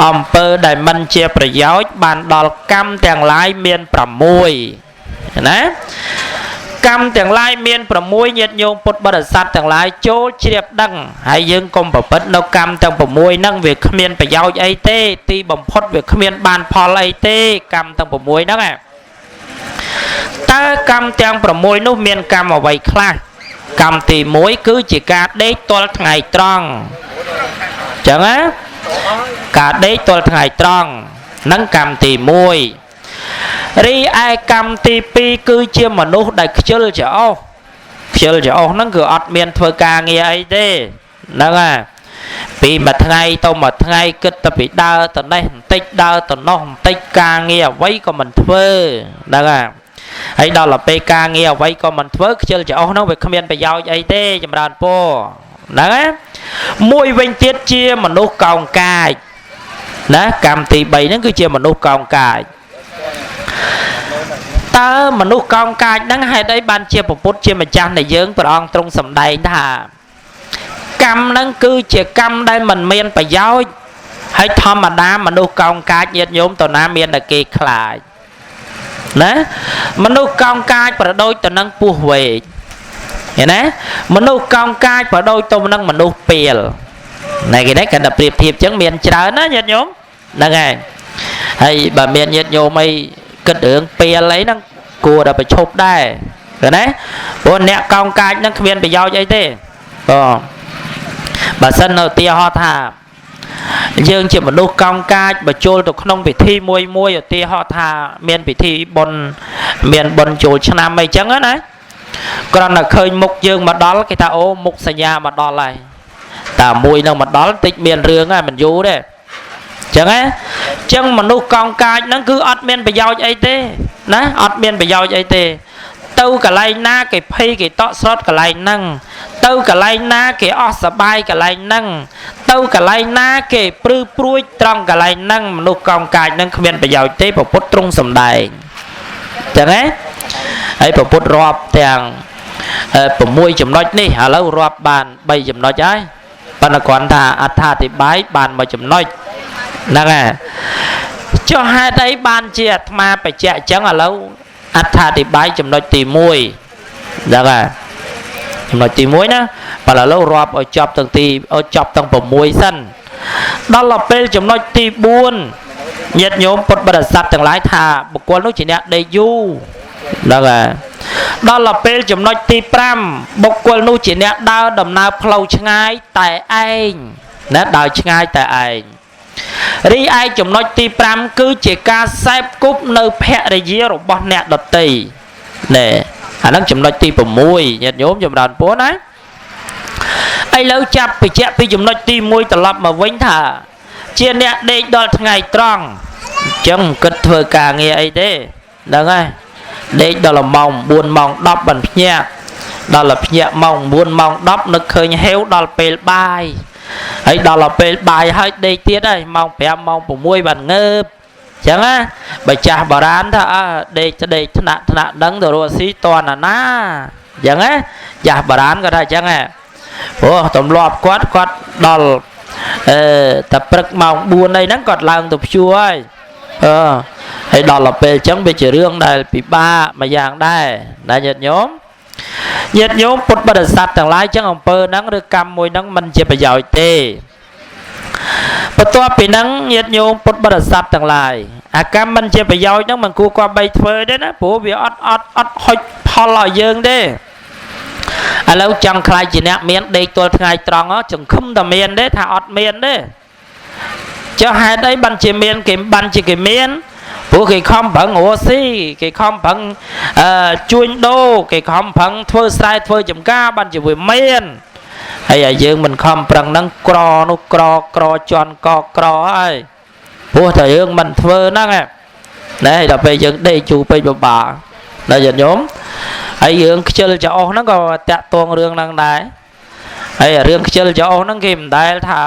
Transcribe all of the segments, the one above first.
អំពើដែលមិនជាប្រយោជន៍បានដល់កម្មទាំងឡាយមាន6ណាកម្មទាំងឡាយមាន6ញាតិញោមពុទ្ធបរិស័ទទាំងឡាយចូលជ្រាបដឹងហើយយើងកុំប្រព្រឹត្តនៅកម្មទាំង6ហ្នឹងវាគ្មានប្រយោជន៍អីទេទីបំផុតវាគ្មានបានផលអីទេកម្មទាំង6ហ្នឹងតើកម្មទាំង6នោះមានកម្មអ្វីខ្លះកម្មទី1គឺជាការដេកទាល់ថ្ងៃត្រង់អញ្ចឹងណាការដេកទាល់ថ្ងៃត្រង់នឹងកម្មទី1រីឯកម្មទី2គឺជាមនុស្សដែលខ្ជិលច្រអូសហ្នឹងគឺអត់មានធ្វើការងារអីទេហ្នឹងហើយពីមួយថ្ងៃទៅមួយថ្ងៃគិតតែពីដើរទៅនេះបន្តិចដើរទៅនោះបន្តិចការងារអ្វីក៏មិនធ្វើហ្នឹងហើយដល់ទៅពេលការងារអ្វីក៏មិនធ្វើខ្ជិលច្រអូសហ្នឹងវាគ្មានប្រយោជន៍អីទេចម្រើនពរហ្នឹងហើយមួយវិញទៀតជាមនុស្សកោងកាចណាកម្មទី3ហ្នឹងគឺជាមនុស្សកោងកាចតើមនុស្សកោងកាចហ្នឹងហេតុអីបានជាពុទ្ធជាម្ចាស់នៃយើងព្រះអង្គទ្រង់សម្ដែងថាកម្មហ្នឹងគឺជាកម្មដែលមិនមានប្រយោជន៍ហើយធម្មតាមនុស្សកោងកាចញាតិញោមតើណាមានតែគេខ្លាចណាមនុស្សកោងកាចប្រដូចទៅនឹងពស់វែកឃើញណាមនុស្សកោងកាចប្រដូចទៅនឹងមនុស្សពាលណែគេនេះគាត់តែប្រៀបធៀបចឹងមានច្រើនណាញាតិញោមហ្នឹងហើយបើមានញាតិញោមអីគិតរឿងពាលអីហ្នឹងគួរតែប្រឈប់ដែរឃើញណាព្រោះអ្នកកោងកាចហ្នឹងគ្មានប្រយោជន៍អីទេបើសិននៅឧទាហរណ៍ថាយើងជាមនុស្សកោងកាចបើចូលទៅក្នុងពិធីមួយឧទាហរណ៍ថាមានពិធីបុណ្យមានបុណ្យចូលឆ្នាំអីចឹងណាគ្រាន់តែឃើញមុខយើងមកដល់គេថាអូមុខសញ្ញាមកដល់ហើយតែមួយនឹងមកដល់តិចមានរឿងហើយមិនយូរទេចឹងណាចឹងមនុស្សកោងកាចហ្នឹងគឺអត់មានប្រយោជន៍អីទេណាអត់មានប្រយោជន៍អីទេទៅកន្លែងណាគេភ័យគេតក់ស្លុតកន្លែងហ្នឹងទៅកន្លែងណាគេអស់សបាយកន្លែងហ្នឹងទៅកន្លែងណាគេព្រឺព្រួយត្រង់កន្លែងហ្នឹងមនុស្សកោងកាចហ្នឹងគ្មានប្រយោជន៍ទេព្រះពុទ្ធទ្រង់សម្ដែងចឹងណាហើយព្រះពុទ្ធរាប់ទាំង6ចំណុចនេះឥឡូវរាប់បាន3ចំណុចហើយប៉ុន្តែគ្រាន់ថាអត្ថាធិប្បាយបាន1ចំណុចហ្នឹងហើយចុះហេតុអីបានជាអាត្មាបញ្ជាក់អញ្ចឹងឥឡូវអត្ថាធិប្បាយចំណុចទី1ហ្នឹងហើយចំណុចទី1ណាបើឥឡូវរាប់ឲ្យចប់ទាំង6សិនដល់ទៅពេលចំណុចទី4ញាតិញោមពុទ្ធបរិស័ទទាំងឡាយថាបុគ្គលនោះជាអ្នកដេកយូរហ្នឹងហើយដល់ទៅពេលចំណុចទី5បុគ្គលនោះជាអ្នកដើរដំណើរផ្លូវឆ្ងាយតែឯងណាដើរឆ្ងាយតែឯងរីឯចំណុចទី5គឺជាការសេពគប់នៅភរិយារបស់អ្នកដតីណែអាហ្នឹងចំណុចទី6ញាតិញោមចម្រើនពរណាឥឡូវចាប់បញ្ជាក់ពីចំណុចទី1ត្រឡប់មកវិញថាជាអ្នកដេកដល់ថ្ងៃត្រង់អញ្ចឹងគិតធ្វើការងារអីទេហ្នឹងហើយដេកដល់ម៉ោង9ម៉ោង10បានភ្ញាក់ដល់ភ្ញាក់ម៉ោង9ម៉ោង10នឹកឃើញហេវដល់ពេលបាយហើយដល់ពេលបាយហើយដេកទៀតហើយម៉ោង5ម៉ោង6បានងើបអញ្ចឹងណាបើចាស់បារាណថាដេកថ្នាក់ដឹងទៅរស់ស៊ីតនណាអញ្ចឹងណាចាស់បារាណគាត់ថាអញ្ចឹងហ៎ព្រោះទម្លាប់គាត់ដល់តែព្រឹកម៉ោង4អីហ្នឹងគាត់ឡើងទៅព្យួរហើយហើយដល់ទៅពេលអញ្ចឹងវាជារឿងដែលពិបាកមួយយ៉ាងដែរណាញាតិញោមពុទ្ធបរិស័ទទាំងឡាយអញ្ចឹងអំពើហ្នឹងឬកម្មមួយហ្នឹងមិនជាប្រយោជន៍ទេបន្ទាប់ពីហ្នឹងញាតិញោមពុទ្ធបរិស័ទទាំងឡាយអាកម្មមិនជាប្រយោជន៍ហ្នឹងមិនគួរគប្បីធ្វើទេណាព្រោះវាអត់ហុចផលឲ្យយើងទេឥឡូវចង់ខ្លាចជាអ្នកមានដេកទល់ថ្ងៃត្រង់ចង្ឃឹមតែមានទេថាអត់មានទេចុះហេតុអីបានជាមានគេបានជាគេមានព្រោះគេខំប្រឹងរស់ស៊ីគេខំប្រឹងជួញដូរគេខំប្រឹងធ្វើស្រែធ្វើចំការបានជាវាមានហើយយើងមិនខំប្រឹងហ្នឹងក្រនោះក្រជន់ក្រហើយព្រោះតែយើងមិនធ្វើហ្នឹងណែដល់ពេលយើងដេកជូរពេកពិបាកដល់ញាតិញោមហើយរឿងខ្ជិលច្រអូសហ្នឹងក៏តាក់ទងរឿងហ្នឹងដែរហើយរឿងខ្ជិលច្រអូសហ្នឹងគេមិនដែលថា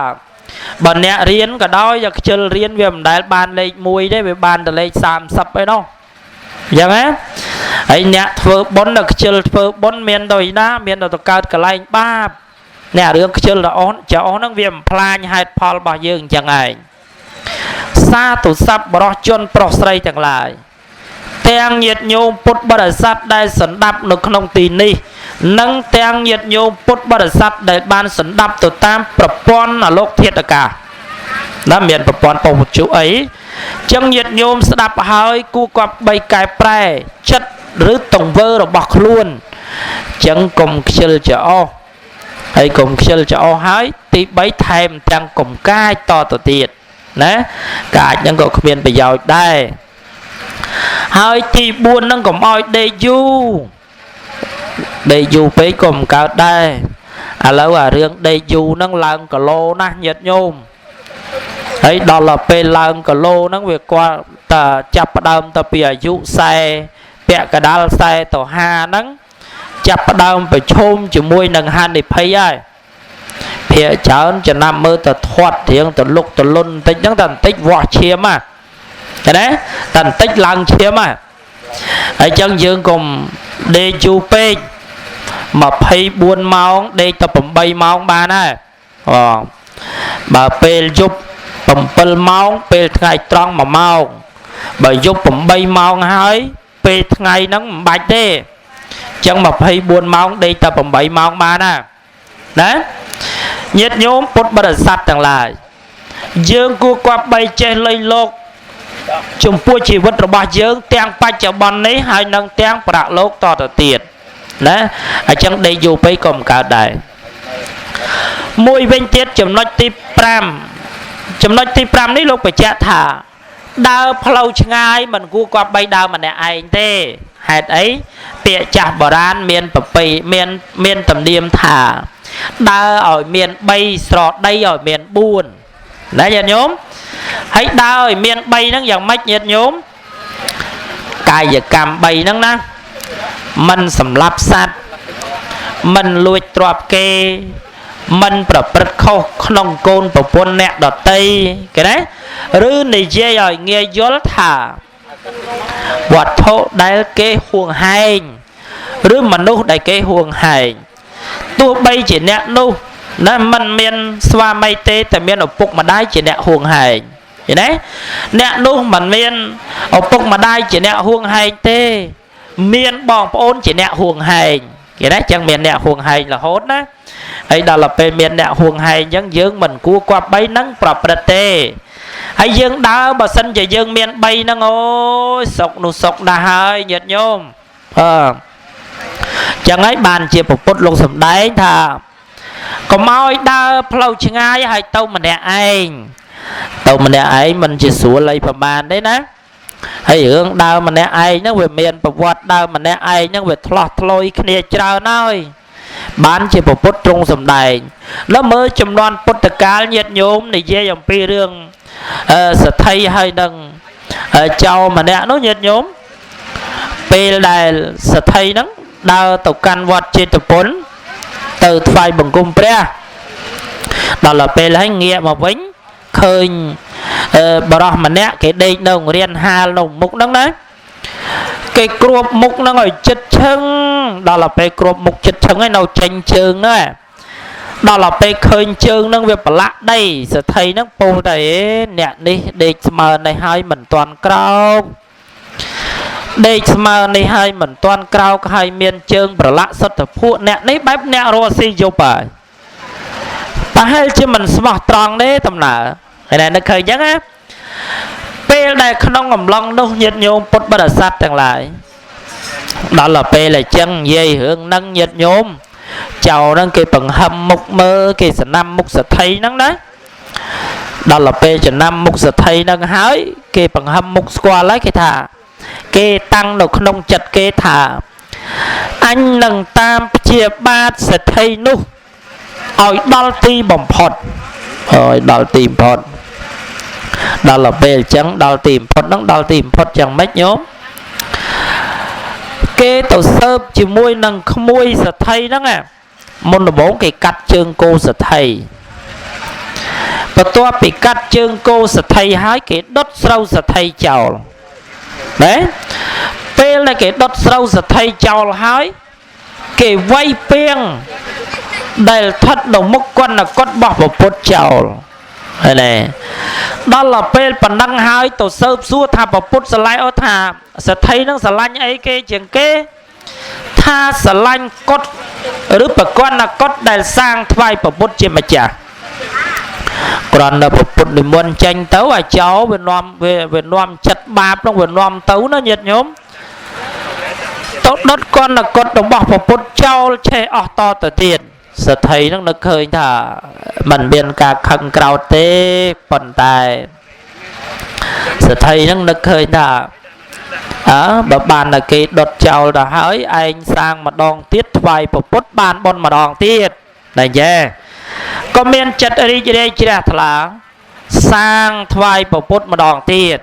បើអ្នករៀនក៏ដោយតែខ្ជិលរៀនវាមិនដែលបានលេខ1ទេវាបានតែលេខ30ឯណោះអញ្ចឹងណាហើយអ្នកធ្វើបុណ្យដល់ខ្ជិលធ្វើបុណ្យមានដូចណាមានតែទៅកើតកលែងបាបអ្នករឿងខ្ជិលច្រអូសហ្នឹងវាបំផ្លាញហេតុផលរបស់យើងអញ្ចឹងឯង សាទុស័ព្ទបរោះជនប្រុសស្រីទាំងឡាយទាំងញាតិញោមពុទ្ធបរិស័ទដែលសន្តាប់នៅក្នុងទីនេះនិងទាំងញាតិញោមពុទ្ធបរិស័ទដែលបានសន្តាប់ទៅតាមប្រព័ន្ធអាលោកធាតុអាកាសណាមានប្រព័ន្ធពុទ្ធជុអីចឹងញាតិញោមស្ដាប់ហើយគួរគប្បីកែប្រែចិត្តឬទង្វើរបស់ខ្លួនចឹងកុំខ្ជិលច្រអូសហើយកុំខ្ជិលច្រអូសហើយទី3ថែមទាំងកុំកាចតទៅទៀតណាកាចហ្នឹងក៏គ្មានប្រយោជន៍ដែរហើយទី4ហ្នឹងកុំឲ្យដេកយូរពេកក៏មិនកើតដែរឥឡូវអារឿងដេកយូរហ្នឹងឡើងគីឡូណាស់ញាតិញោមហើយដល់ពេលឡើងគីឡូហ្នឹងវាគាត់តែចាប់ផ្ដើមទៅពីអាយុ40ពាក់កដាល40ទៅ50ហ្នឹងចាប់ផ្ដើមប្រឈមជាមួយនឹងហានិភ័យហើយភាគច្រើនចំណាំមើលទៅធាត់រៀងទៅលុកទៅលុនបន្តិចហ្នឹងតែបន្តិចវាស់ឈាមហ่ะឃើញទេតែបន្តិចឡើងឈាមហ่ะហើយចឹងយើងកុំដេកយូរពេក24ម៉ោងដេកទៅ8ម៉ោងបានហើយបើពេលយប់7ម៉ោងពេលថ្ងៃត្រង់1ម៉ោងបើយប់8ម៉ោងហើយពេលថ្ងៃហ្នឹងមិនបាច់ទេចឹង24ម៉ោងដេកតែ8ម៉ោងបានណាញាតិញោមពុទ្ធបរិស័ទទាំងឡាយយើងគួរគប្បីចេះលៃលោកចំពោះជីវិតរបស់យើងទាំងបច្ចុប្បន្ននេះហើយនឹងទាំងប្រាក់លោកតទៅទៀតណាអញ្ចឹងដេកយូរពេកក៏មិនកើតដែរមួយវិញទៀតចំណុចទី5នេះលោកបញ្ជាក់ថាដើរផ្លូវឆ្ងាយមិនគួរគប្បីដើរម្នាក់ឯងទេហេតុអីពាក្យចាស់បុរាណមានប្រពៃមានទំនៀមថាដើរឲ្យមាន3ស្រដីឲ្យមាន4ណាញាតិញោមហើយដើរឲ្យមាន3ហ្នឹងយ៉ាងម៉េចញាតិញោមកាយកម្ម3ហ្នឹងណាមិនសម្លាប់សត្វមិនលួចទ្រព្យគេមិនប្រព្រឹត្តខុសក្នុងកូនប្រពន្ធអ្នកដតីគេណាឬនិយាយឲ្យងាយយល់ថាវត្ថុដែលគេហួងហែងឬមនុស្សដែលគេហួងហែងទោះបីជាអ្នកនោះណាមិនមានស្វាមីទេតែមានឪពុកម្ដាយជាអ្នកហួងហែងឃើញទេអ្នកនោះមិនមានឪពុកម្ដាយជាអ្នកហួងហែងទេមានបងប្អូនជាអ្នកហួងហែងគេណាចឹងមានអ្នកហួងហែងរហូតណាហើយដល់ពេលមានអ្នកហួងហែងចឹងយើងមិនគួរគប្បីនឹងប្រព្រឹត្តទេហើយយើងដើរបើសិនជាយើងមាន3ហ្នឹងអូយសុកនោះសុកណាស់ហើយញាតិញោមចឹងហើយបានជាពុទ្ធលោកសម្ដែងថាកុំឲ្យដើរផ្លូវឆ្ងាយហើយទៅម្នាក់ឯងមិនជាស្រួលអីប្រហែលទេណាហើយរឿងដើរម្នាក់ឯងហ្នឹងវាមានប្រវត្តិដើរម្នាក់ឯងហ្នឹងវាឆ្លោះឆ្លុយគ្នាច្រើនហើយបានជាពុទ្ធទ្រង់សម្ដែងแล้วមើលចំនួនពុទ្ធកាលញាតិញោមនិយាយអំពីរឿងសទ្ធិហើយនឹងចៅម្នាក់នោះញាតិញោមពេលដែលសទ្ធិហ្នឹងដើរទៅកាន់វត្តចេតពុនទៅថ្វាយបង្គំព្រះដល់ពេលហើយងាកមកវិញឃើញបរោះម្នាក់គេដេកនៅរៀនហាលនៅមុខហ្នឹងណាគេគ្របមុខហ្នឹងឲ្យចិត្តឈឹងដល់ពេលគ្របមុខចិត្តឈឹងហើយនៅចេញជើងណាដល់ពេលឃើញជើងហ្នឹងវាប្រឡាក់ដីសទ្ធិហ្នឹងពោលតែអ្នកនេះដេកស្មើនេះហើយមិនទាន់ក្រោកដេកស្មើនេះហើយមិនទាន់ក្រោកហើយមានជើងប្រឡាក់សុទ្ធភក់អ្នកនេះបែបអ្នករស់ស៊ីយប់ហើយប្រហែលជាមិនស្មោះត្រង់ទេតំណើហើយនឹកឃើញអញ្ចឹងណាពេលដែលក្នុងអំឡុងនោះញាតិញោមពុទ្ធបរិស័ទទាំងឡាយដល់ពេលអញ្ចឹងនិយាយរឿងហ្នឹងញាតិញោមចៅហ្នឹងគេបង្ហឹមមុខមើលគេសណាំមុខសទ្ធិហ្នឹងណាដល់ពេលចំណាំមុខសទ្ធិហ្នឹងហើយគេបង្ហឹមមុខស្គាល់ហើយគេថាគេតាំងនៅក្នុងចិត្តគេថាអញនឹងតាមព្យាបាទសទ្ធិនោះឲ្យដល់ទីបំផុតហើយដល់ទីបំផុតដល់ពេលអញ្ចឹងដល់ទីបំផុតហ្នឹងដល់ទីបំផុតយ៉ាងម៉េចញោមគេទៅសើបជាមួយនឹងក្មួយសទ្ធិហ្នឹងមុនដំបូងគេកាត់ជើងគោសទ្ធិបន្ទាប់ពីកាត់ជើងគោសទ្ធិហើយគេដុតស្រូវសទ្ធិចោលណាពេលដែលគេដុតស្រូវសទ្ធិចោលហើយគេវាយពាងដែលស្ថិតនៅមុខគាត់របស់ពុទ្ធចោល ហើយណែដល់ទៅពេលប៉ុណ្ណឹងហើយទៅសើបសួរថាប្រពុតស្រឡាញ់អូថាសទ្ធិនឹងស្រឡាញ់អីគេជាងគេថាស្រឡាញ់កុដឬប្រគន់កុដដែលសាងថ្វាយប្រពុតជាម្ចាស់គ្រាន់តែប្រពុតនិមន្តចេញទៅអាចោវានាំចិត្តបាបនោះវានាំទៅណាញាតិញោមទៅដុតកុដកុដរបស់ប្រពុតចោលឆេះអស់តទៅទៀតសទ្ធិនឹងនឹកឃើញថាมันមានការខឹងក្រោធទេប៉ុន្តែសទ្ធិនឹងនឹកឃើញថាបើបានតែគេដុតចោលទៅហើយឯងសាងម្ដងទៀតថ្វាយប្រពុតបានបុណ្យម្ដងទៀតតែយ៉ែក៏មានចិត្តរីករាយជ្រះថ្លាសាងថ្វាយប្រពុតម្ដងទៀត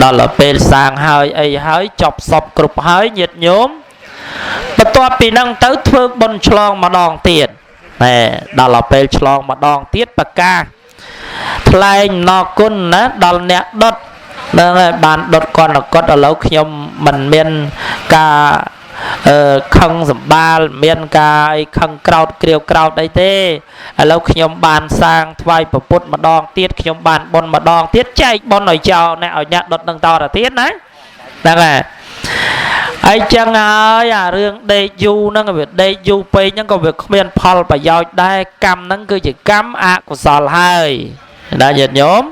ដល់ទៅពេលសាងហើយអីហើយចប់សពគ្រប់ហើយញាតិញោមបន្ទាប់ពីនឹងទៅធ្វើបុណ្យឆ្លងម្ដងទៀតដល់ទៅពេលឆ្លងម្ដងទៀតប្រកាសថ្លែងអំណរគុណណាដល់អ្នកដុតនឹងបានដុតកណ្ដកុដឥឡូវខ្ញុំមិនមានការខឹងសម្បាលមានការអីខឹងក្រោតក្រាវក្រោតអីទេឥឡូវខ្ញុំបានសាងថ្វាយប្រពុតម្ដងទៀតខ្ញុំបានបុណ្យម្ដងទៀតចែកបុណ្យឲ្យចោលអ្នកឲ្យអ្នកដុតនឹងតទៅទៀតណាហ្នឹងហើយហើយចឹងហើយអារឿងដេកយូរហ្នឹងវាដេកយូរពេកហ្នឹងក៏វាគ្មានផលប្រយោជន៍ដែរកម្មហ្នឹងគឺជាកម្មអកុសលហើយណាញាតិញោម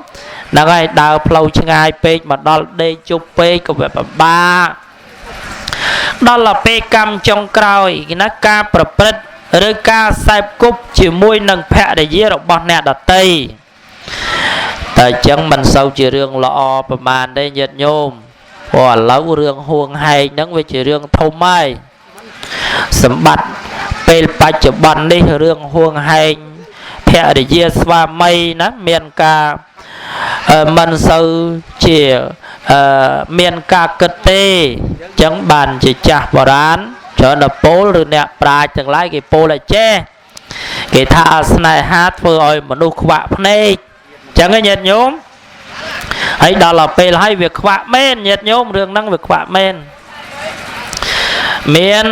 ហ្នឹងហើយដើរផ្លូវឆ្ងាយពេកមកដល់ដេកជប់ពេកក៏វាពិបាកដល់ទៅពេលកម្មចុងក្រោយគេណាការប្រព្រឹត្តឬការសែបគប់ជាមួយនឹងភរិយារបស់អ្នកដតីតែអញ្ចឹងមិនសូវជារឿងល្អប្រហែលទេញាតិញោមព្រោះឥឡូវរឿងហួងហែងហ្នឹងវាជារឿងធំហើយសម្បត្តិពេលបច្ចុប្បន្ននេះរឿងហួងហែងភរិយាស្វាមីណាមានការមិនសូវជាមានការគិតទេអញ្ចឹងបានជាចាស់បុរាណច្រើនតែពោលឬអ្នកប្រាជ្ញទាំងឡាយគេពោលឲ្យចេះគេថាស្នេហាធ្វើឲ្យមនុស្សខ្វាក់ភ្នែកអញ្ចឹងញាតិញោមហើយដល់ទៅពេលហើយវាខ្វាក់មែនញាតិញោមរឿងហ្នឹងវាខ្វាក់មែនមាន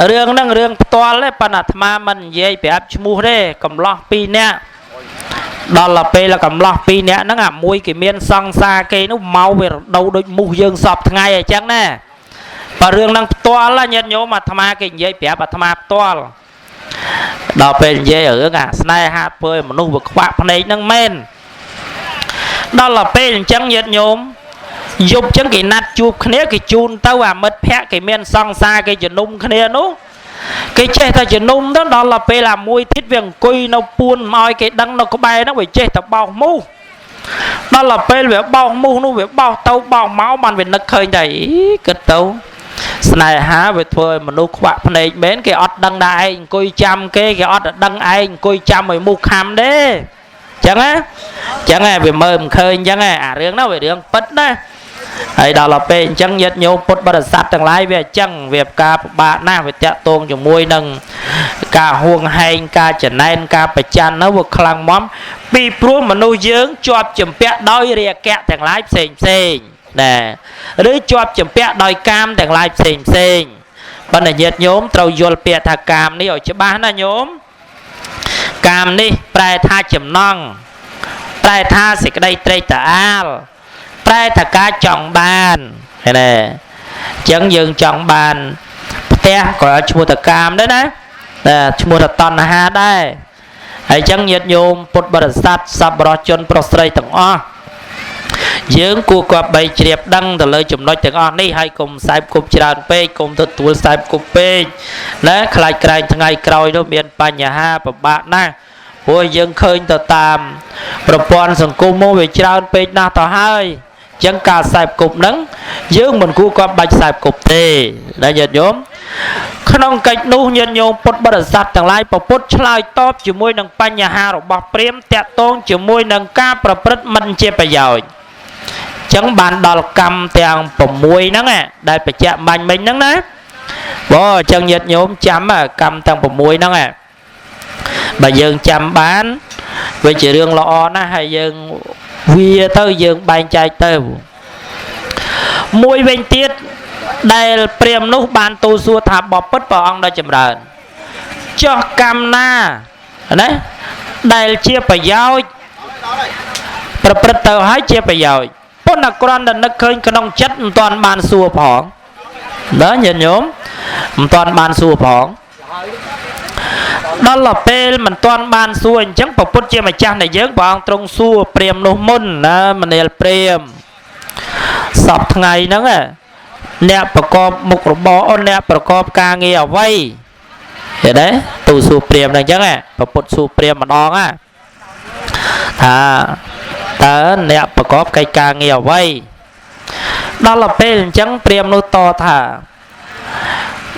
រឿងហ្នឹងរឿងផ្ទាល់ទេប៉ុន្តែអាត្មាមិននិយាយប្រាប់ឈ្មោះទេកំឡោះ2នាក់ដល់ទៅពេលកំឡោះ2នាក់ហ្នឹងអាមួយគេមានសង្សារគេនោះមកវារដូវដូចមូសយើងសពថ្ងៃអញ្ចឹងណាបើរឿងហ្នឹងផ្ទាល់ញាតិញោមអាត្មាគេនិយាយប្រាប់អាត្មាផ្ទាល់ដល់ពេលនិយាយរឿងអាស្នេហាធ្វើឲ្យមនុស្សវាខ្វាក់ភ្នែកហ្នឹងមែនដល់ទៅពេលអញ្ចឹងញាតិញោមយប់អញ្ចឹងគេណាត់ជួបគ្នាគេជូនទៅអាមិត្តភក្តិគេមានសង្សារគេជំនុំគ្នានោះគេចេះតែជំនុំទៅដល់ទៅពេលអាមួយទៀតវាអង្គុយនៅពួនមកឲ្យគេដឹងនៅក្បែរហ្នឹងវាចេះតែបោកមូសដល់ទៅពេលវាបោកមូសនោះវាបោកទៅបោកមកបានវានឹកឃើញតែគិតទៅស្នេហាវាធ្វើឲ្យមនុស្សខ្វាក់ភ្នែកមែនគេអត់ដឹងដែរឯងអង្គុយចាំគេអត់ដឹងឯងអង្គុយចាំឲ្យមូសខំទេចឹងណាចឹងវាមើលមិនឃើញចឹងអារឿងនោះវារឿងពិតណាហើយដល់ទៅពេលអញ្ចឹងញាតិញោមពុទ្ធបរិស័ទទាំងឡាយវាអញ្ចឹងវាការពិបាកណាស់វាតាក់ទងជាមួយនឹងការហួងហែងការចំណែនការប្រច័ណ្ឌនោះវាខ្លាំងមកពីព្រោះមនុស្សយើងជាប់ជំពាក់ដោយរាគៈទាំងឡាយផ្សេងណាឬជាប់ជំពាក់ដោយកាមទាំងឡាយផ្សេងប៉ុន្តែញាតិញោមត្រូវយល់ពាក្យថាកាមនេះឲ្យច្បាស់ណាញោមកាមនេះប្រែថាចំណង់ប្រែថាសេចក្តីត្រេកត្រអាលប្រែថាការចង់បានឃើញទេអញ្ចឹងយើងចង់បានផ្ទះក៏ឈ្មោះតកាមដែរណាឈ្មោះតតណ្ហាដែរហើយអញ្ចឹងញាតិញោមពុទ្ធបរិស័ទសប្បុរសជនប្រុសស្រីទាំងអស់យើងគួរគប្បីជ្រាបដឹងទៅលើចំណុចទាំងអស់នេះហើយកុំខ្សែបគប់ច្រើនពេកកុំទទួលខ្សែបគប់ពេកណាខ្លាចក្រែងថ្ងៃក្រោយនោះមានបញ្ហាពិបាកណាស់ព្រោះយើងឃើញទៅតាមប្រព័ន្ធសង្គមមកវាច្រើនពេកណាស់ទៅហើយអញ្ចឹងការខ្សែបគប់ហ្នឹងយើងមិនគួរគប្បីខ្សែបគប់ទេណាញាតិញោមក្នុងកិច្ចនោះញាតិញោមពុទ្ធបរិស័ទទាំងឡាយពុទ្ធឆ្លើយតបជាមួយនឹងបញ្ហារបស់ព្រាហ្មណ៍តាក់ទងជាមួយនឹងការប្រព្រឹត្តមិនជាប្រយោជន៍ចឹងបានដល់កម្មទាំង6ហ្នឹងដែលបញ្ជាក់បាញ់មិញហ្នឹងណាបើអញ្ចឹងញាតិញោមចាំកម្មទាំង6ហ្នឹងបើយើងចាំបានវាជារឿងល្អណាស់ហើយយើងវាទៅយើងបែងចែកទៅមួយវិញទៀតដែលព្រាហ្មណ៍នោះបានទូលសួរថាបបិទ្ធព្រះអង្គដ៏ចម្រើនចោះកម្មណាដែលជាប្រយោជន៍ ប្រព្រឹត្តទៅហើយជាប្រយោជន៍ប៉ុន្តែគ្រាន់តែនឹកឃើញក្នុងចិត្តមិនទាន់បានសួរផងណាញាតិញោមមិនទាន់បានសួរផងដល់ពេលមិនទាន់បានសួរអញ្ចឹងព្រះពុទ្ធជាម្ចាស់នៃយើងព្រះអង្គទ្រង់សួរព្រាហ្មណ៍នោះមុនណាមនាលព្រាហ្មណ៍សពថ្ងៃហ្នឹងអ្នកប្រកបមុខរបរអ្នកប្រកបការងារអ្វីឃើញទេទូសួរព្រាហ្មណ៍ហ្នឹងអញ្ចឹងព្រះពុទ្ធសួរព្រាហ្មណ៍ម្ដងថាតើអ្នកប្រកបកិច្ចការងារអ្វីដល់ពេលអញ្ចឹងព្រាហ្មណ៍នោះតថា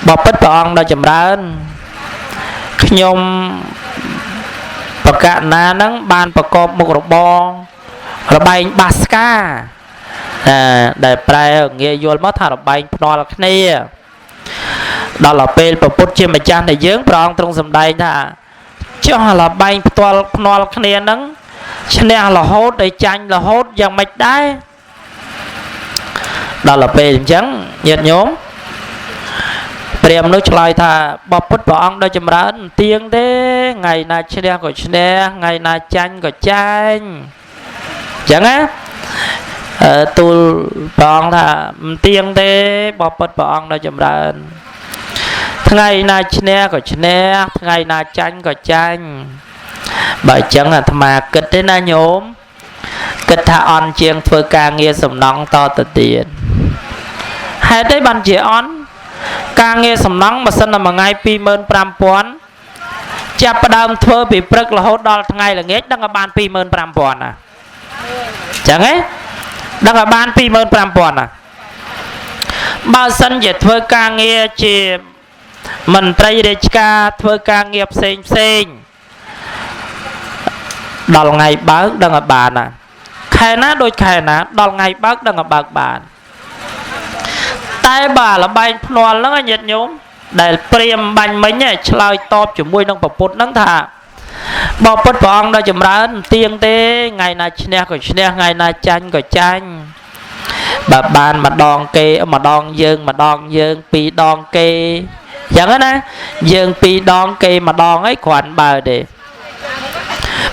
បបិទ្ធព្រះអង្គដ៏ចម្រើនខ្ញុំបកណាហ្នឹងបានប្រកបមុខរបររបែងបាសកាដែលប្រែងាយយល់មកថារបែងភ្នាល់គ្នាដល់ពេលព្រះពុទ្ធជាម្ចាស់នៃយើងព្រះអង្គទ្រង់សម្ដែងថាចុះរបែងភ្នាល់គ្នាហ្នឹងឈ្នះរហូតដល់ចាញ់រហូតយ៉ាងម៉េចដែរដល់ពេលអញ្ចឹងញាតិញោមព្រាហ្មណ៍នោះឆ្លើយថាបពុទ្ធព្រះអង្គដ៏ចម្រើនទៀងទេថ្ងៃណាឈ្នះក៏ឈ្នះថ្ងៃណាចាញ់ក៏ចាញ់អញ្ចឹងណាទូលព្រះអង្គថាមិនទៀងទេបពុទ្ធព្រះអង្គដ៏ចម្រើនថ្ងៃណាឈ្នះក៏ឈ្នះថ្ងៃណាចាញ់ក៏ចាញ់បើអញ្ចឹងអាត្មាគិតទេណាញោមគិតថាអន់ជាងធ្វើការងារសំណង់តទៅទៀតហេតុអីបានជាអន់ការងារសំណង់បើសិនតែមួយថ្ងៃ 25,000 ចាប់ផ្ដើមធ្វើពីព្រឹករហូតដល់ថ្ងៃល្ងាចដឹងតែបាន 25,000 ណាចឹងហ៎ដឹងតែបាន 25,000 ណាបើសិនជាធ្វើការងារជាមន្ត្រីរាជការធ្វើការងារផ្សេងដល់ថ្ងៃបើកដឹងតែបានណាខែណាដូចខែណាដល់ថ្ងៃបើកដឹងតែបើកបានតែបើលបែងភ្នាល់ហ្នឹងញាតិញោមដែលព្រាហ្មណ៍បាញ់មិញឆ្លើយតបជាមួយនឹងព្រះពុទ្ធហ្នឹងថាបពុទ្ធព្រះអង្គដ៏ចម្រើនទៀងទេថ្ងៃណាឈ្នះក៏ឈ្នះថ្ងៃណាចាញ់ក៏ចាញ់បើបានម្ដងគេម្ដងយើងម្ដងយើងពីរដងគេអញ្ចឹងណាយើងពីរដងគេម្ដងអីគ្រាន់បើទេ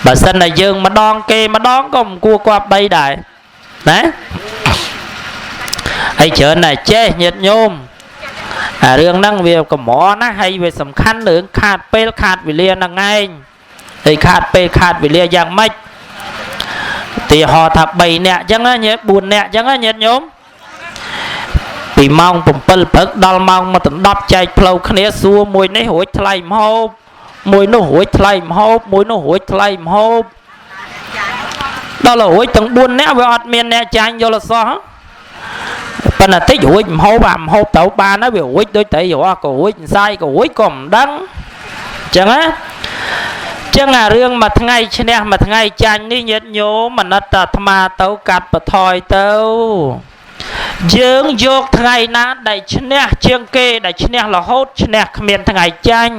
បើសិនតែយើងម្ដងគេម្ដងក៏មិនគួរគប្បីដែរណាហើយច្រើនតែចេះញាតិញោមរឿងហ្នឹងវាកម្រណាហើយវាសំខាន់រឿងខាតពេលខាតវេលាហ្នឹងឯងហើយខាតពេលខាតវេលាយ៉ាងម៉េចទីហោថា3នាក់អញ្ចឹងណា4នាក់អញ្ចឹងណាញាតិញោមពីម៉ោង7ព្រឹកដល់ម៉ោង1:10ចែកផ្លូវគ្នាសួរមួយនេះរួចថ្លៃម្ហូបមួយនោះរួចថ្លៃម្ហូបមួយនោះរួចថ្លៃម្ហូបដល់រួចទាំង4នាក់វាអត់មានអ្នកចាញ់យល់សោះប៉ុន្តែតិចរួចម្ហូបអាម្ហូបទៅបានហើយវារួចដូចតែរស់ក៏រួចសាយក៏រួចក៏មិនដឹងអញ្ចឹងណាចឹងអារឿងមួយថ្ងៃឈ្នះមួយថ្ងៃចាញ់នេះញាតិញោមមនិតអាត្មាទៅកាត់បថយទៅយើងយកថ្ងៃណាដែលឈ្នះជាងគេដែលឈ្នះរហូតឈ្នះគ្មានថ្ងៃចាញ់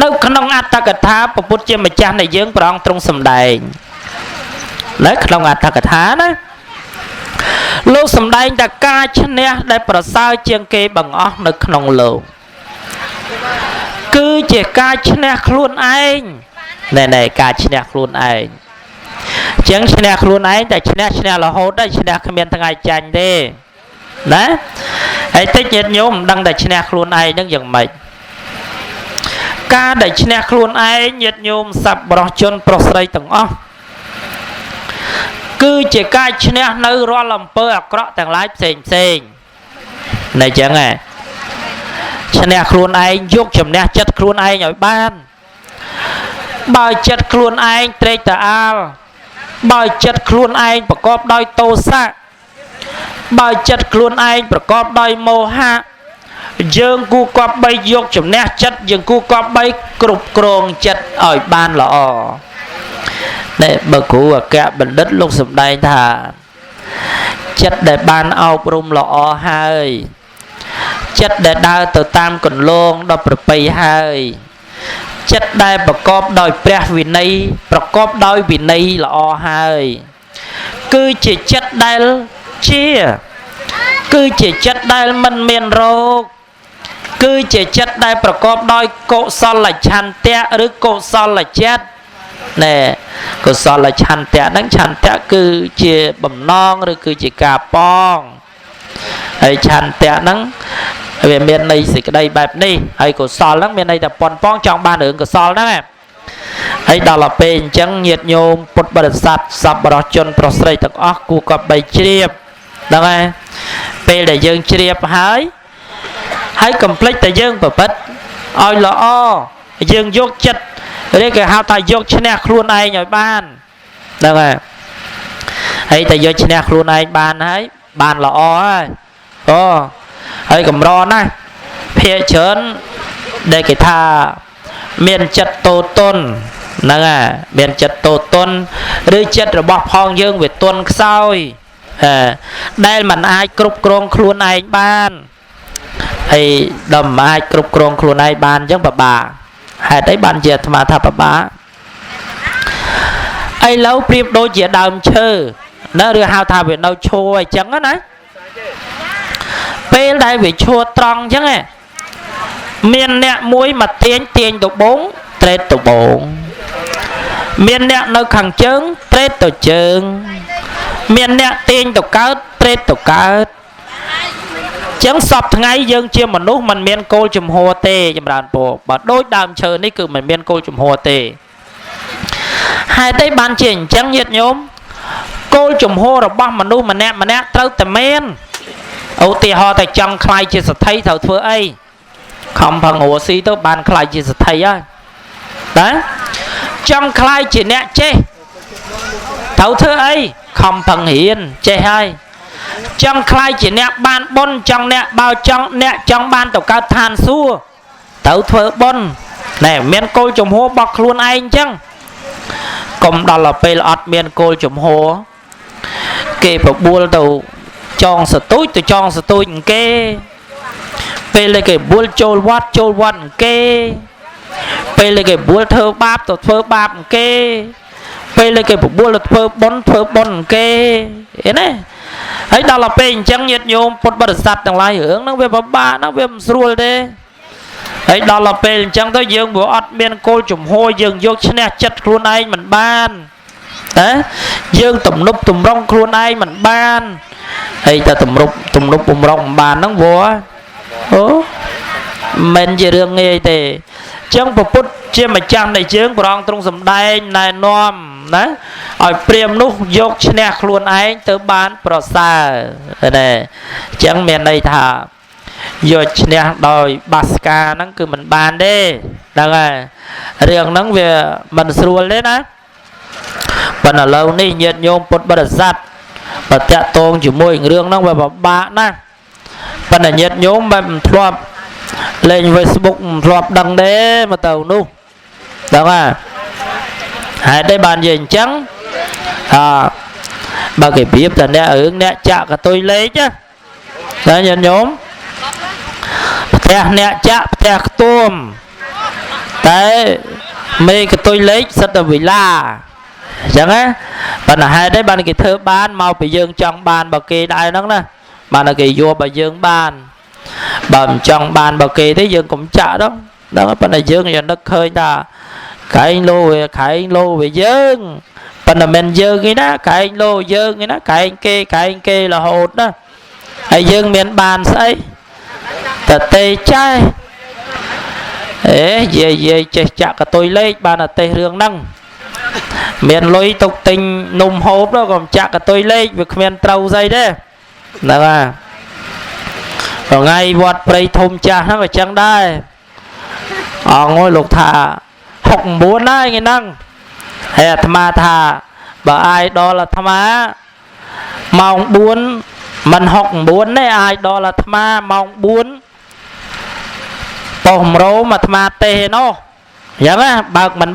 នៅក្នុងអត្តកថាព្រះពុទ្ធជាម្ចាស់នៃយើងព្រះអង្គទ្រង់សម្ដែងនៅក្នុងអត្តកថាណាលោកសម្ដែងថាការឈ្នះដែលប្រសើរជាងគេបង្អស់នៅក្នុងលោកគឺជាការឈ្នះខ្លួនឯងណែការឈ្នះខ្លួនឯងចឹងឈ្នះខ្លួនឯងតែឈ្នះរហូតដែរឈ្នះគ្មានថ្ងៃចាញ់ទេណាហើយតិចញាតិញោមមិនដឹងតែឈ្នះខ្លួនឯងហ្នឹងយ៉ាងម៉េចការដែលឈ្នះខ្លួនឯងញាតិញោមសប្បុរសជនប្រុសស្រីទាំងអស់គឺជាការឈ្នះនៅរាល់អំពើអាក្រក់ទាំងឡាយផ្សេងណែចឹងហ៎ឈ្នះខ្លួនឯងយកជំនះចិត្តខ្លួនឯងឲ្យបានបើចិត្តខ្លួនឯងត្រេកត្រអាលបើចិត្តខ្លួនឯងប្រកបដោយទោសៈបើចិត្តខ្លួនឯងប្រកបដោយមោហៈយើងគួរគប្បីយកជំនះចិត្តយើងគួរគប្បីគ្រប់គ្រងចិត្តឲ្យបានល្អនេះបើគ្រូអគ្គបណ្ឌិតលោកសម្ដែងថាចិត្តដែលបានអប់រំល្អហើយចិត្តដែលដើរទៅតាមគន្លងដ៏ប្រពៃហើយចិត្តដែលប្រកបដោយព្រះវិន័យប្រកបដោយវិន័យល្អហើយគឺជាចិត្តដែលគឺជាចិត្តដែលមិនមានរោគគឺជាចិត្តដែលប្រកបដោយកុសលឆន្ទៈឬកុសលចិត្តណែ កុសលឆន្ទៈហ្នឹងឆន្ទៈគឺជាបំណងឬគឺជាការប៉ងហើយឆន្ទៈហ្នឹងវាមានន័យសេចក្តីបែបនេះហើយកុសលហ្នឹងមានន័យថាប៉ុនប៉ងចង់បានរឿងកុសលហ្នឹងហើយដល់ទៅពេលអញ្ចឹងញាតិញោមពុទ្ធបរិស័ទសប្បុរសជនប្រុសស្រីទាំងអស់គួរក៏បីជ្រាបហ្នឹងហើយពេលដែលយើងជ្រាបហើយកុំភ្លេចតែយើងប្រព្រឹត្តឲ្យល្អយើងយកចិត្តឬគេហៅថាយកឈ្នះខ្លួនឯងឲ្យបានហ្នឹងហើយតែយកឈ្នះខ្លួនឯងបានល្អហើយហើយកម្រណាស់ភាគច្រើនដែលគេថាមានចិត្តតូចទន់ហ្នឹងហើយមានចិត្តតូចទន់ឬចិត្តរបស់ផងយើងវាទន់ខ្សោយដែលมันអាចគ្រប់គ្រងខ្លួនឯងបានហើយដល់មិនអាចគ្រប់គ្រងខ្លួនឯងបានអញ្ចឹងពិបាកហេតុអីបានជាអាត្មាថាពិបាកឥឡូវប្រៀបដូចជាដើមឈើណាឬហៅថាវានៅឈរអញ្ចឹងណាពេលដែលវាឈរត្រង់អញ្ចឹងមានអ្នកមួយមកទាញទៅបងត្រេតទៅបងមានអ្នកនៅខាងជើងត្រេតទៅជើងមានអ្នកទាញទៅកើតត្រេតទៅកើតចឹងសពថ្ងៃយើងជាមនុស្សមិនមានគោលជំហរទេចម្រើនពរបើដូចដើមឈើនេះគឺមិនមានគោលជំហរទេហេតុអីបានជាអញ្ចឹងញាតិញោមគោលជំហររបស់មនុស្សម្នាក់ត្រូវតែមានឧទាហរណ៍តែចង់ខ្លាយជាសទ្ធីត្រូវធ្វើអីខំផឹងរស់ស៊ីទៅបានខ្លាយជាសទ្ធីហើយណាចង់ខ្លាយជាអ្នកចេះត្រូវធ្វើអីខំផឹងរៀនចេះហើយចង់ខ្លាយជាអ្នកបានបុណ្យចង់អ្នកចង់បានទៅកើតឋានសួគ៌ត្រូវធ្វើបុណ្យណែមានគោលជំហររបស់ខ្លួនឯងអញ្ចឹងកុំដល់ទៅពេលអត់មានគោលជំហរគេបបួលទៅចងសទូចគេពេលគេបួលចូលវត្តគេពេលគេបួលធ្វើបាបទៅធ្វើបាបគេពេលគេបបួលទៅធ្វើបុណ្យគេឃើញទេហើយដល់ទៅពេលអញ្ចឹងញាតិញោមពុទ្ធបរិស័ទទាំងឡាយរឿងហ្នឹងវាពិបាកណាស់វាមិនស្រួលទេហើយដល់ទៅពេលអញ្ចឹងទៅយើងវាអត់មានគោលជំហរយើងយកឈ្នះចិត្តខ្លួនឯងមិនបានណាយើងទំនប់ទម្រង់ខ្លួនឯងមិនបានហើយតែទំនប់ទម្រង់មិនបានហ្នឹងវល់មិនជារឿងងាយទេអញ្ចឹងព្រះពុទ្ធជាម្ចាស់នៃយើងព្រះអង្គទ្រង់សម្ដែងណែនាំណាឲ្យព្រាហ្មណ៍នោះយកឈ្នះខ្លួនឯងទៅបានប្រសើរណាអញ្ចឹងមានន័យថាយកឈ្នះដោយបាសកាហ្នឹងគឺមិនបានទេហ្នឹងហើយរឿងហ្នឹងវាមិនស្រួលទេណាប៉ុន្តែឥឡូវនេះញាតិញោមពុទ្ធបរិស័ទបើតាក់ទងជាមួយរឿងហ្នឹងវាពិបាកណាស់ប៉ុន្តែញាតិញោមបែបមិនធ្លាប់លេង Facebook មិនធ្លាប់ដឹងទេមកទៅនោះដឹងហ่าហេតុអីបាននិយាយអញ្ចឹងបើគេប្រៀបតែអ្នកចាក់កតុយលេខណាញាតិញោមផ្ទះអ្នកចាក់ផ្ទះខ្ទួមតែមេកតុយលេខសិតតែវិឡាអញ្ចឹងណាប៉ុន្តែហេតុអីបានគេធ្វើបានមកពីយើងចង់បានបើគេដែរហ្នឹងណាបានតែគេយកបើយើងបានបើមិនចង់បានបើគេទេយើងកុំចាក់ដល់ប៉ុន្តែយើងយកនឹកឃើញថាកែងលោវាយើងប៉ុន្តែមិនយើងទេណាកែងលោយើងទេណាកែងគេរហូតណាហើយយើងមានបានស្អីតទេចេះយាយចេះចាក់កតុយលេខបានតែទេសរឿងហ្នឹងមានលុយទុកទិញនំហូបទៅក៏ចាក់កតុយលេខវាគ្មានត្រូវស្អីទេហ្នឹងហើយថ្ងៃវត្តព្រៃធំចាស់ហ្នឹងក៏ចឹងដែរអងលោកថា69ហើយថ្ងៃហ្នឹងហើយអាត្មាថាបើអាយដល់អាត្មាម៉ោង4មិន69ទេអាយដល់អាត្មាម៉ោង4ប៉ុសម្រោមអាត្មាទេនោះអញ្ចឹងណា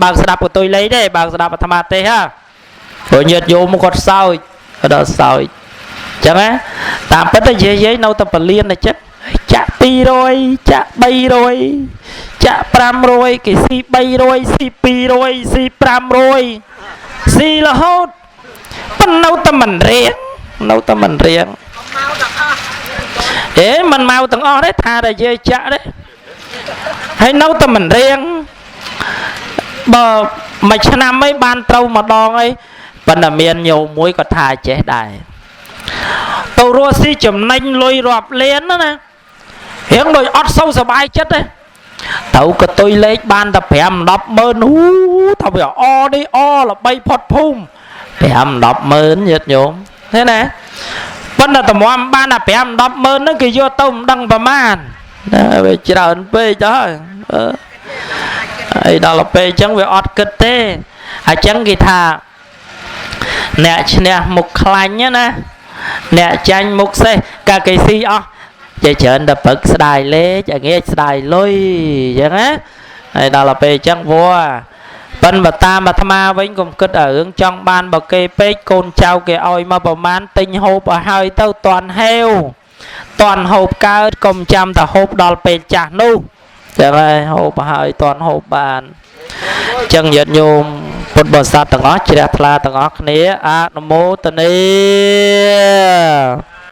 បើកស្ដាប់កតុយលេខទេបើកស្ដាប់អាត្មាទេហ่าព្រោះញាតិយោមគាត់សោចដល់សោចអញ្ចឹងណាតាមពិតទៅយាយនៅតែពលានតែចិត្តចាក់200ចាក់300ចាក់500គេស៊ី300ស៊ី200ស៊ី500ស៊ីរហូតប៉ុន្តែនៅតែមិនរៀងមិនមកទាំងអស់ទេថាតែយាយចាក់ទេហើយនៅតែមិនរៀងបើ mà cho năm mấy ban trâu mà đòn ấy vẫn là miền nhiều muối có thai chế đại tàu rùa si chùm nanh lôi rọp lên đó nè hiện rồi ót sâu sờ bài chất đấy tàu có tôi lấy ban tập hẻm đập mơn tao biểu o đi o là bay phật phum hẻm đập mơn nhiệt nhộm thế này vẫn là tầm mòn ban là hẻm đập mơn nó kỳ vô tôm đăng và man chỉ đạo về đó đó là về chẳng về ót kết tê chẳng kỳ thà nè một khăn nhá nè nè chanh một xe cả cái gì chạy chợn đập bật đài lê chạy nghe đài lôi vậy á này đó là về chẳng vua bên mà ta mà tham ma với cùng kết ở hướng trong ban bờ kê pê côn trao kê oi mà bờ man tinh hộp ở hơi tao toàn heo toàn hộp cao cùng trăm ta hộp đòn bê chả nu vậy này hộp hơi toàn hộp bàn chân nhiệt nhôm một bờ sát tầng ó chỉ đặt là tầng ó này à nó mô tần đi